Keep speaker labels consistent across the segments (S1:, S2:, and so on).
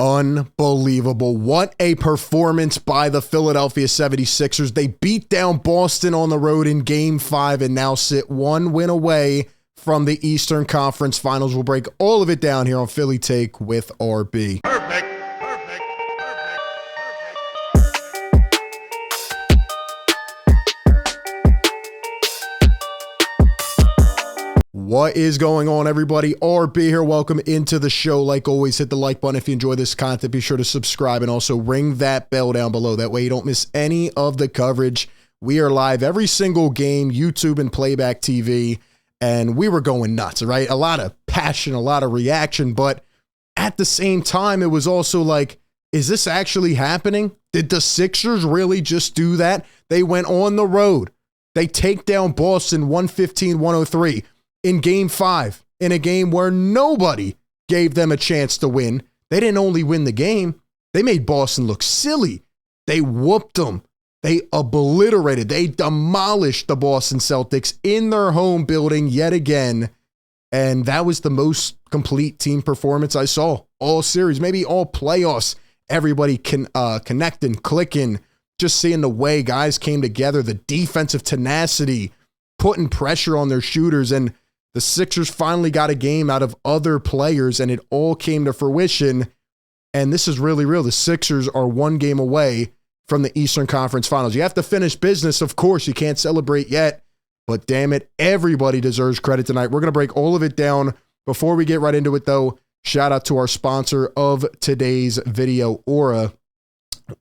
S1: Unbelievable. What a performance by the Philadelphia 76ers. They beat down Boston on the road in Game 5 and now sit one win away from the Eastern Conference Finals. We'll break all of it down here on Philly Take with RB.
S2: Perfect.
S1: What is going on, everybody? RB here. Welcome into the show. Like always, hit the like button if you enjoy this content. Be sure to subscribe and also ring that bell down below. That way you don't miss any of the coverage. We are live every single game, YouTube and playback TV, and we were going nuts, right? A lot of passion, a lot of reaction, but at the same time, it was also like, is this actually happening? Did the Sixers really just do that? They went on the road. They take down Boston 115-103. In Game 5, in a game where nobody gave them a chance to win. They didn't only win the game, they made Boston look silly. They whooped them. They obliterated. They demolished the Boston Celtics in their home building yet again. And that was the most complete team performance I saw all series, maybe all playoffs. Everybody can connecting, clicking, just seeing the way guys came together, the defensive tenacity, putting pressure on their shooters, and the Sixers finally got a game out of other players, and it all came to fruition. And this is really real. The Sixers are one game away from the Eastern Conference Finals. You have to finish business, of course. You can't celebrate yet, but damn it, everybody deserves credit tonight. We're going to break all of it down. Before we get right into it, though, shout out to our sponsor of today's video, Aura.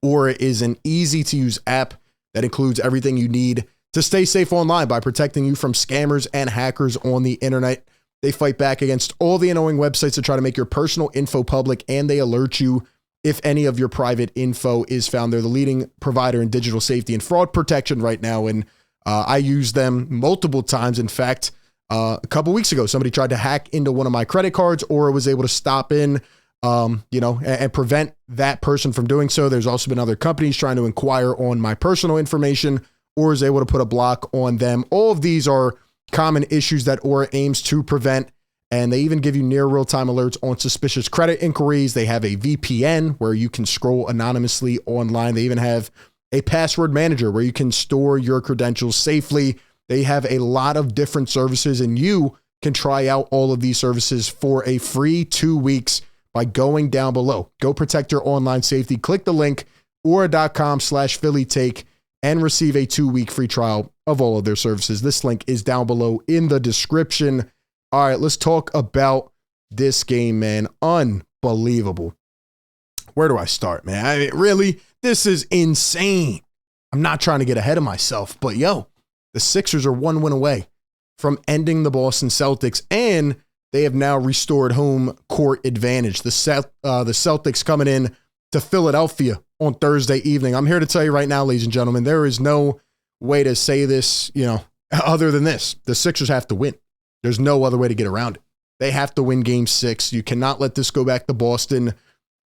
S1: Aura is an easy-to-use app that includes everything you need to stay safe online by protecting you from scammers and hackers on the internet. They fight back against all the annoying websites that try to make your personal info public, and they alert you if any of your private info is found. They're the leading provider in digital safety and fraud protection right now, and I use them multiple times. In fact, a couple weeks ago, somebody tried to hack into one of my credit cards, or was able to stop in, and prevent that person from doing so. There's also been other companies trying to inquire on my personal information, or is able to put a block on them. All of these are common issues that Aura aims to prevent, and they even give you near real-time alerts on suspicious credit inquiries. They have a VPN where you can scroll anonymously online. They even have a password manager where you can store your credentials safely. They have a lot of different services, and you can try out all of these services for a free 2 weeks by going down below. Go protect your online safety. Click the link, aura.com/PhillyTake, and receive a 2-week free trial of all of their services. This link is down below in the description. All right, let's talk about this game, man. Unbelievable. Where do I start, man? I mean, really, this is insane. I'm not trying to get ahead of myself, but the Sixers are one win away from ending the Boston Celtics, and they have now restored home court advantage. The Celtics coming in to Philadelphia on Thursday evening. I'm here to tell you right now, ladies and gentlemen, there is no way to say this, other than this. The Sixers have to win. There's no other way to get around it. They have to win Game 6. You cannot let this go back to Boston.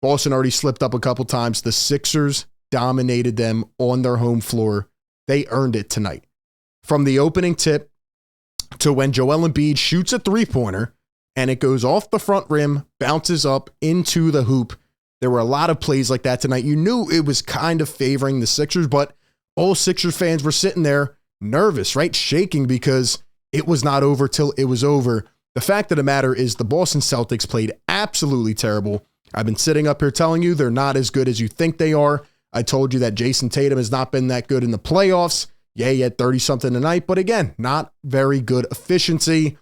S1: Boston already slipped up a couple times. The Sixers dominated them on their home floor. They earned it tonight. From the opening tip to when Joel Embiid shoots a three-pointer and it goes off the front rim, bounces up into the hoop. There were a lot of plays like that tonight. You knew it was kind of favoring the Sixers, but all Sixers fans were sitting there nervous, right? Shaking because it was not over till it was over. The fact of the matter is the Boston Celtics played absolutely terrible. I've been sitting up here telling you they're not as good as you think they are. I told you that Jason Tatum has not been that good in the playoffs. Yeah, he had 30-something tonight, but again, not very good efficiency.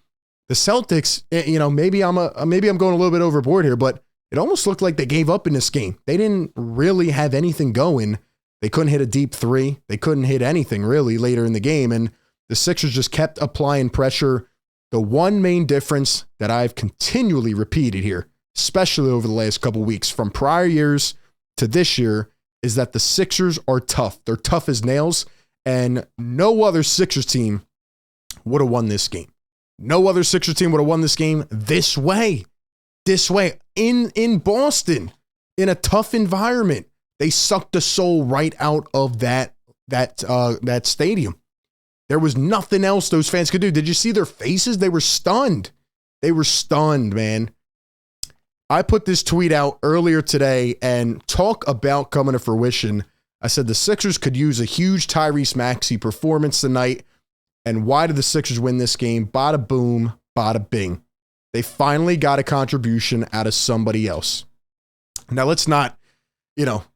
S1: The Celtics, maybe I'm going a little bit overboard here, but it almost looked like they gave up in this game. They didn't really have anything going. They couldn't hit a deep three. They couldn't hit anything really later in the game, and the Sixers just kept applying pressure. The one main difference that I've continually repeated here, especially over the last couple weeks from prior years to this year, is that the Sixers are tough. They're tough as nails, and no other Sixers team would have won this game. No other Sixers team would have won this game this way. In Boston, in a tough environment. They sucked the soul right out of that stadium. There was nothing else those fans could do. Did you see their faces? They were stunned. They were stunned, man. I put this tweet out earlier today, and talk about coming to fruition. I said the Sixers could use a huge Tyrese Maxey performance tonight. And why did the Sixers win this game? Bada boom, bada bing. They finally got a contribution out of somebody else. Now, let's not,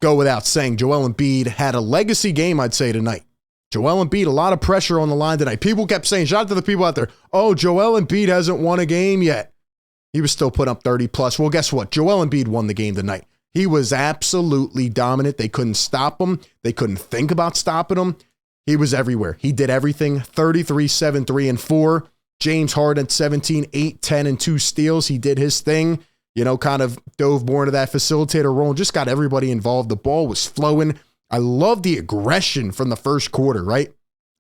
S1: go without saying Joel Embiid had a legacy game, I'd say, tonight. Joel Embiid, a lot of pressure on the line tonight. People kept saying, shout out to the people out there, oh, Joel Embiid hasn't won a game yet. He was still putting up 30 plus. Well, guess what? Joel Embiid won the game tonight. He was absolutely dominant. They couldn't stop him. They couldn't think about stopping him. He was everywhere. He did everything. 33, 7, 3, and 4. James Harden, 17, 8, 10, and 2 steals. He did his thing, kind of dove more into that facilitator role and just got everybody involved. The ball was flowing. I love the aggression from the first quarter, right?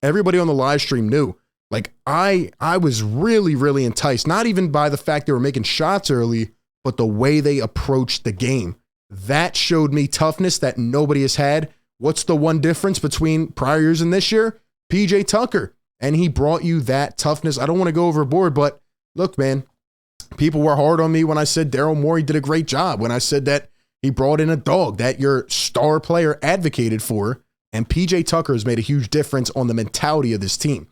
S1: Everybody on the live stream knew. Like, I was really, really enticed, not even by the fact they were making shots early, but the way they approached the game. That showed me toughness that nobody has had. What's the one difference between prior years and this year? PJ Tucker. And he brought you that toughness. I don't want to go overboard, but look, man, people were hard on me when I said Daryl Morey did a great job, when I said that he brought in a dog that your star player advocated for, and PJ Tucker has made a huge difference on the mentality of this team.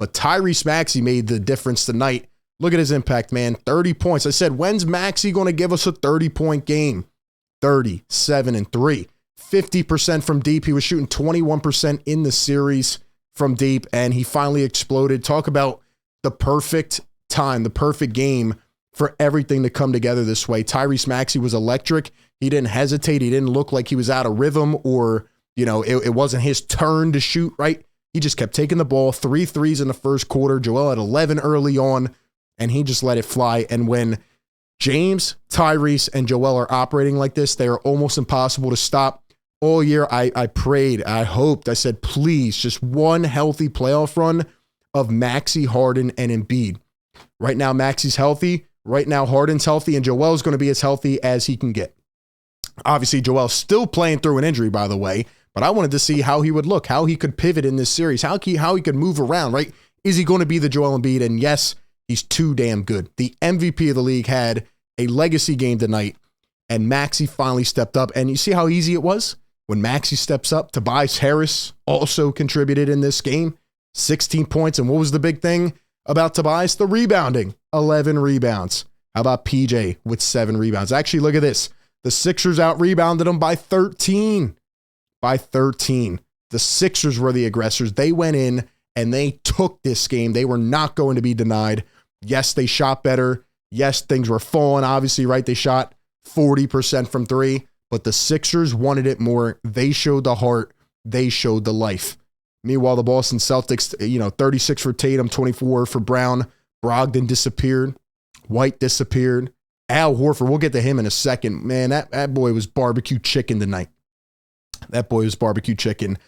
S1: But Tyrese Maxey made the difference tonight. Look at his impact, man. 30 points. I said, when's Maxey going to give us a 30-point game? 30, 7, and 3. 50% from deep. He was shooting 21% in the series from deep, and he finally exploded. Talk about the perfect time, the perfect game for everything to come together this way. Tyrese Maxey was electric. He didn't hesitate. He didn't look like he was out of rhythm or, it wasn't his turn to shoot, right? He just kept taking the ball, 3 threes in the first quarter. Joel had 11 early on, and he just let it fly. And when James, Tyrese, and Joel are operating like this, they are almost impossible to stop. All year, I prayed, I hoped, I said, please, just one healthy playoff run of Maxey, Harden, and Embiid. Right now, Maxey's healthy. Right now, Harden's healthy, and Joel's going to be as healthy as he can get. Obviously, Joel's still playing through an injury, by the way, but I wanted to see how he would look, how he could pivot in this series, how he could move around, right? Is he going to be the Joel Embiid? And yes, he's too damn good. The MVP of the league had a legacy game tonight, and Maxey finally stepped up. And you see how easy it was? When Maxey steps up, Tobias Harris also contributed in this game, 16 points. And what was the big thing about Tobias? The rebounding, 11 rebounds. How about PJ with 7 rebounds? Actually, look at this. The Sixers out-rebounded them by 13. By 13. The Sixers were the aggressors. They went in and they took this game. They were not going to be denied. Yes, they shot better. Yes, things were falling, obviously, right? They shot 40% from 3. But the Sixers wanted it more. They showed the heart. They showed the life. Meanwhile, the Boston Celtics, 36 for Tatum, 24 for Brown. Brogdon disappeared. White disappeared. Al Horford, we'll get to him in a second. Man, that boy was barbecue chicken tonight. That boy was barbecue chicken.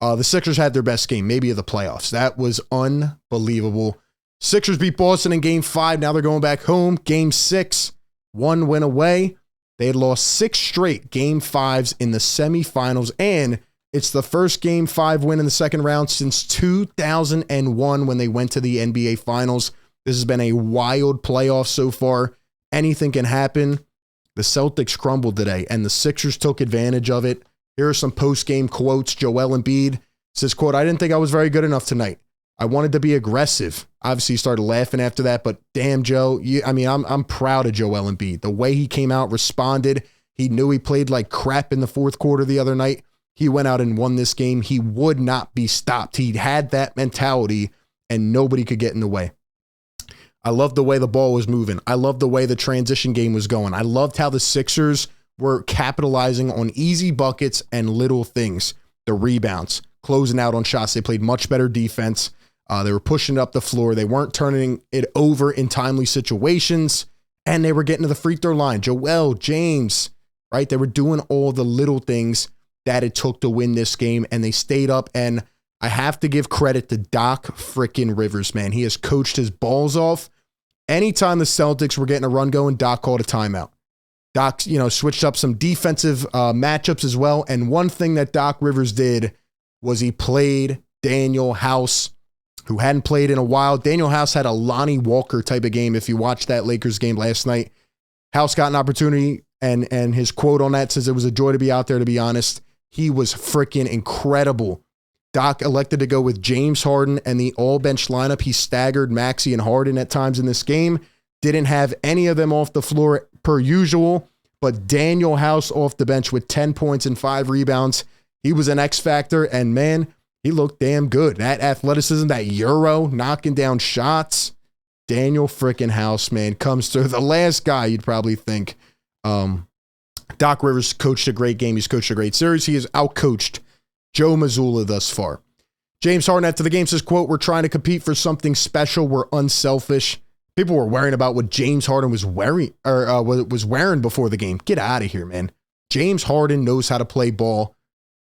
S1: The Sixers had their best game, maybe of the playoffs. That was unbelievable. Sixers beat Boston in Game 5. Now they're going back home. Game 6, 1 win away. They had lost 6 straight Game 5s in the semifinals, and it's the first Game 5 win in the second round since 2001 when they went to the NBA Finals. This has been a wild playoff so far. Anything can happen. The Celtics crumbled today, and the Sixers took advantage of it. Here are some post-game quotes. Joel Embiid says, quote, "I didn't think I was very good enough tonight. I wanted to be aggressive." Obviously, he started laughing after that, but damn, Joe, I'm proud of Joel Embiid. The way he came out, responded. He knew he played like crap in the fourth quarter the other night. He went out and won this game. He would not be stopped. He had that mentality, and nobody could get in the way. I loved the way the ball was moving. I loved the way the transition game was going. I loved how the Sixers were capitalizing on easy buckets and little things. The rebounds, closing out on shots. They played much better defense. They were pushing it up the floor. They weren't turning it over in timely situations, and they were getting to the free throw line. Joel, James, right? They were doing all the little things that it took to win this game, and they stayed up. And I have to give credit to Doc frickin' Rivers, man. He has coached his balls off. Anytime the Celtics were getting a run going, Doc called a timeout. Doc, switched up some defensive matchups as well. And one thing that Doc Rivers did was he played Daniel House, who hadn't played in a while. Daniel House had a Lonnie Walker type of game. If you watched that Lakers game last night, House got an opportunity, and his quote on that says, "It was a joy to be out there, to be honest." He was freaking incredible. Doc elected to go with James Harden and the all-bench lineup. He staggered Maxey and Harden at times in this game. Didn't have any of them off the floor per usual, but Daniel House off the bench with 10 points and 5 rebounds. He was an X factor, and man, he looked damn good. That athleticism, that Euro, knocking down shots. Daniel freaking House, man, comes through. The last guy you'd probably think. Doc Rivers coached a great game. He's coached a great series. He has outcoached Joe Mazzulla thus far. James Harden after the game says, quote, "We're trying to compete for something special. We're unselfish." People were worrying about what James Harden was wearing before the game. Get out of here, man. James Harden knows how to play ball.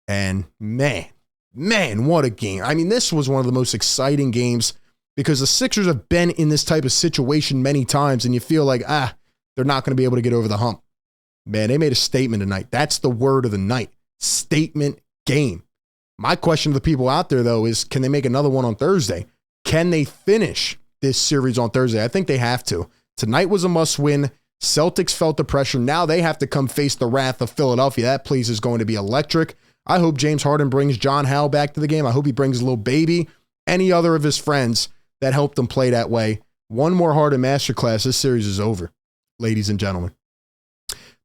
S1: And man, what a game. I mean, this was one of the most exciting games because the Sixers have been in this type of situation many times, and you feel like, they're not going to be able to get over the hump. Man, they made a statement tonight. That's the word of the night. Statement game. My question to the people out there, though, is can they make another one on Thursday? Can they finish this series on Thursday? I think they have to. Tonight was a must-win. Celtics felt the pressure. Now they have to come face the wrath of Philadelphia. That place is going to be electric. I hope James Harden brings John Howell back to the game. I hope he brings Lil Baby, any other of his friends that helped him play that way. One more Harden masterclass. This series is over, ladies and gentlemen.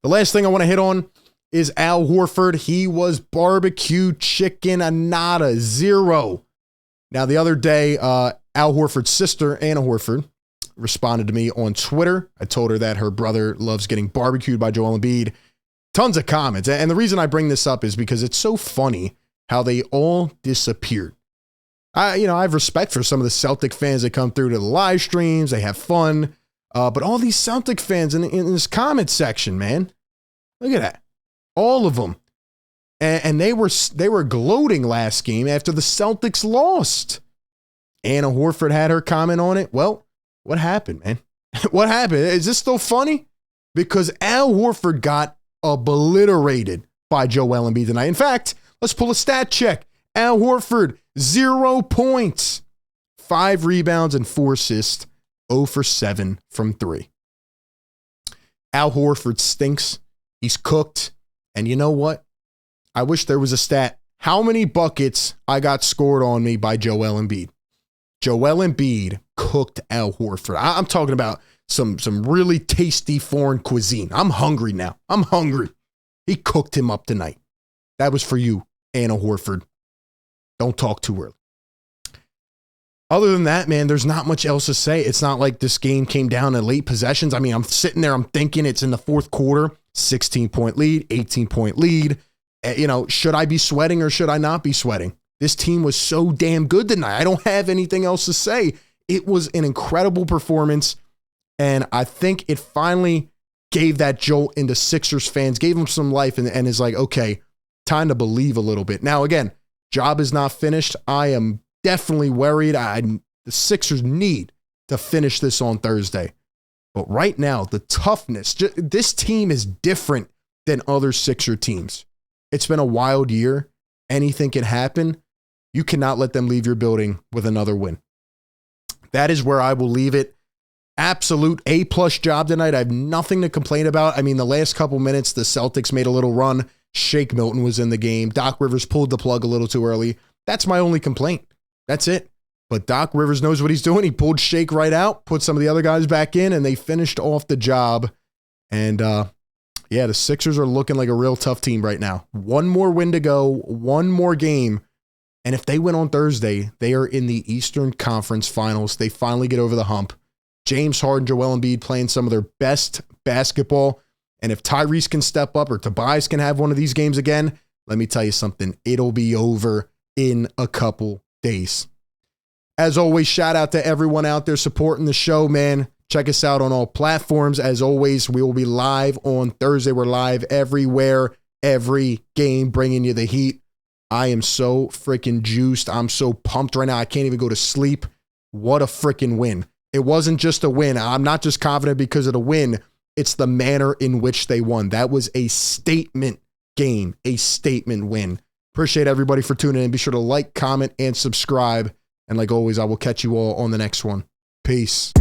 S1: The last thing I want to hit on is Al Horford. He was barbecue chicken a nada, 0. Now, the other day, Al Horford's sister, Anna Horford, responded to me on Twitter. I told her that her brother loves getting barbecued by Joel Embiid. Tons of comments. And the reason I bring this up is because it's so funny how they all disappeared. I have respect for some of the Celtic fans that come through to the live streams. They have fun. But all these Celtic fans in this comment section, man, look at that. All of them. And they were gloating last game after the Celtics lost. Anna Horford had her comment on it. Well, what happened, man? What happened? Is this still funny? Because Al Horford got obliterated by Joel Embiid tonight. In fact, let's pull a stat check. Al Horford, 0 points, 5 rebounds, and 4 assists. 0 for 7 from 3. Al Horford stinks. He's cooked. And you know what? I wish there was a stat. How many buckets I got scored on me by Joel Embiid? Joel Embiid cooked Al Horford. I'm talking about some really tasty foreign cuisine. I'm hungry now. I'm hungry. He cooked him up tonight. That was for you, Anna Horford. Don't talk too early. Other than that, man, there's not much else to say. It's not like this game came down to late possessions. I mean, I'm sitting there, I'm thinking it's in the fourth quarter, 16-point lead, 18-point lead. Should I be sweating or should I not be sweating? This team was so damn good tonight. I don't have anything else to say. It was an incredible performance, and I think it finally gave that jolt into Sixers fans, gave them some life, and is like, okay, time to believe a little bit. Now, again, job is not finished. I am definitely worried. The Sixers need to finish this on Thursday. But right now, the toughness, this team is different than other Sixer teams. It's been a wild year. Anything can happen. You cannot let them leave your building with another win. That is where I will leave it. Absolute A-plus job tonight. I have nothing to complain about. I mean, the last couple minutes, the Celtics made a little run. Shake Milton was in the game. Doc Rivers pulled the plug a little too early. That's my only complaint. That's it. But Doc Rivers knows what he's doing. He pulled Shake right out, put some of the other guys back in, and they finished off the job. And, the Sixers are looking like a real tough team right now. One more win to go, one more game. And if they win on Thursday, they are in the Eastern Conference Finals. They finally get over the hump. James Harden, Joel Embiid playing some of their best basketball. And if Tyrese can step up or Tobias can have one of these games again, let me tell you something. It'll be over in a couple days. As always, shout out to everyone out there supporting the show, man. Check us out on all platforms. As always, we will be live on Thursday. We're live everywhere, every game, bringing you the heat. I am so freaking juiced. I'm so pumped right now. I can't even go to sleep. What a freaking win. It wasn't just a win. I'm not just confident because of the win. It's the manner in which they won. That was a statement game, a statement win. Appreciate everybody for tuning in. Be sure to like, comment, and subscribe. And like always, I will catch you all on the next one. Peace.